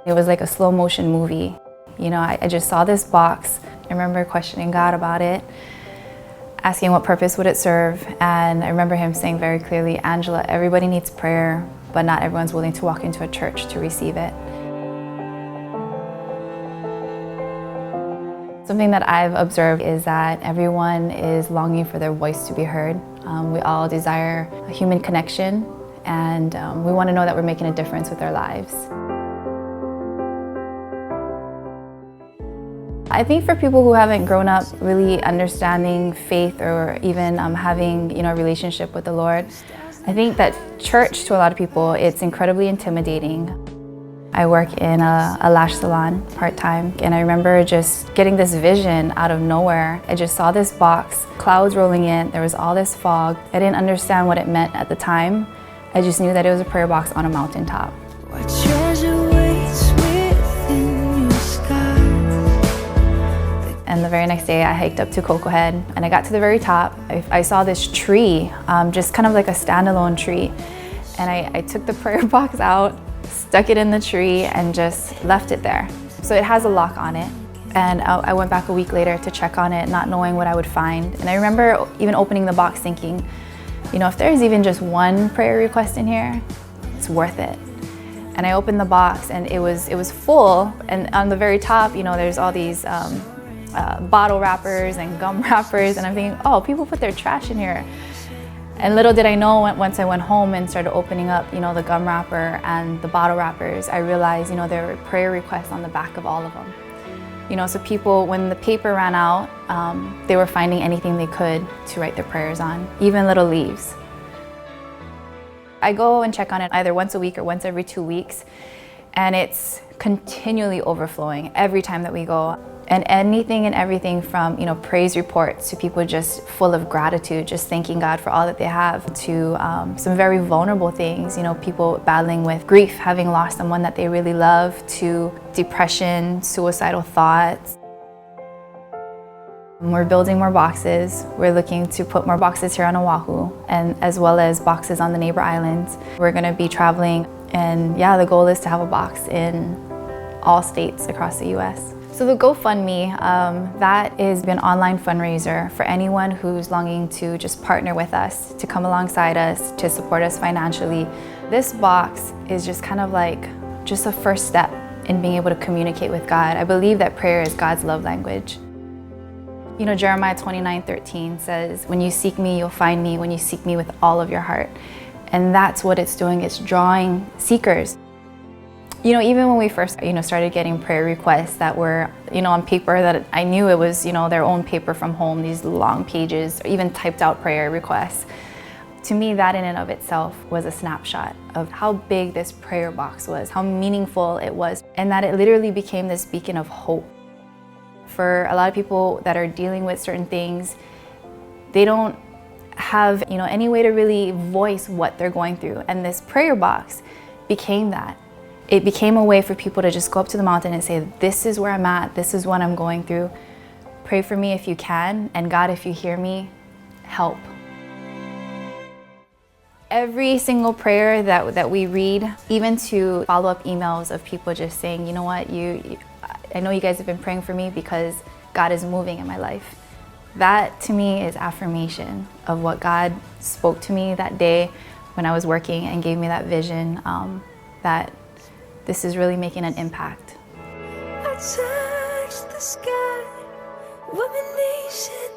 It was like a slow motion movie. You know, I just saw this box. I remember questioning God about it, asking what purpose would it serve, and I remember him saying very clearly, Angela, everybody needs prayer, but not everyone's willing to walk into a church to receive it. Something that I've observed is that everyone is longing for their voice to be heard. We all desire a human connection, and we want to know that we're making a difference with our lives. I think for people who haven't grown up really understanding faith or even having a relationship with the Lord, I think that church to a lot of people, it's incredibly intimidating. I work in a lash salon part-time, and I remember just getting this vision out of nowhere. I just saw this box, clouds rolling in, there was all this fog. I didn't understand what it meant at the time. I just knew that it was a prayer box on a mountaintop. And the very next day I hiked up to Coco Head, and I got to the very top. I saw this tree, just kind of like a standalone tree. And I took the prayer box out, stuck it in the tree, and just left it there. So it has a lock on it. And I went back a week later to check on it, not knowing what I would find. And I remember even opening the box thinking, if there's even just one prayer request in here, it's worth it. And I opened the box, and it was full. And on the very top, there's all these bottle wrappers and gum wrappers, and I'm thinking, oh, people put their trash in here. And little did I know, once I went home and started opening up, the gum wrapper and the bottle wrappers, I realized, there were prayer requests on the back of all of them. So people, when the paper ran out, they were finding anything they could to write their prayers on, even little leaves. I go and check on it either once a week or once every 2 weeks, and it's continually overflowing every time that we go. And anything and everything from, praise reports to people just full of gratitude, just thanking God for all that they have, to some very vulnerable things, people battling with grief, having lost someone that they really love, to depression, suicidal thoughts. We're building more boxes. We're looking to put more boxes here on Oahu, and as well as boxes on the neighbor islands. We're gonna be traveling, and yeah, the goal is to have a box in all states across the US. So the GoFundMe, that is an online fundraiser for anyone who's longing to just partner with us, to come alongside us, to support us financially. This box is just kind of like just a first step in being able to communicate with God. I believe that prayer is God's love language. Jeremiah 29:13 says, when you seek me, you'll find me, when you seek me with all of your heart. And that's what it's doing, it's drawing seekers. Even when we first, started getting prayer requests that were, on paper, that I knew it was, their own paper from home, these long pages, or even typed out prayer requests. To me, that in and of itself was a snapshot of how big this prayer box was, how meaningful it was, and that it literally became this beacon of hope. For a lot of people that are dealing with certain things, they don't have, any way to really voice what they're going through. And this prayer box became that. It became a way for people to just go up to the mountain and say, this is where I'm at, this is what I'm going through. Pray for me if you can, and God, if you hear me, help. Every single prayer that we read, even to follow-up emails of people just saying, you know what, I know you guys have been praying for me because God is moving in my life. That to me is affirmation of what God spoke to me that day when I was working and gave me that vision, that this is really making an impact. I touch the sky, what a nation.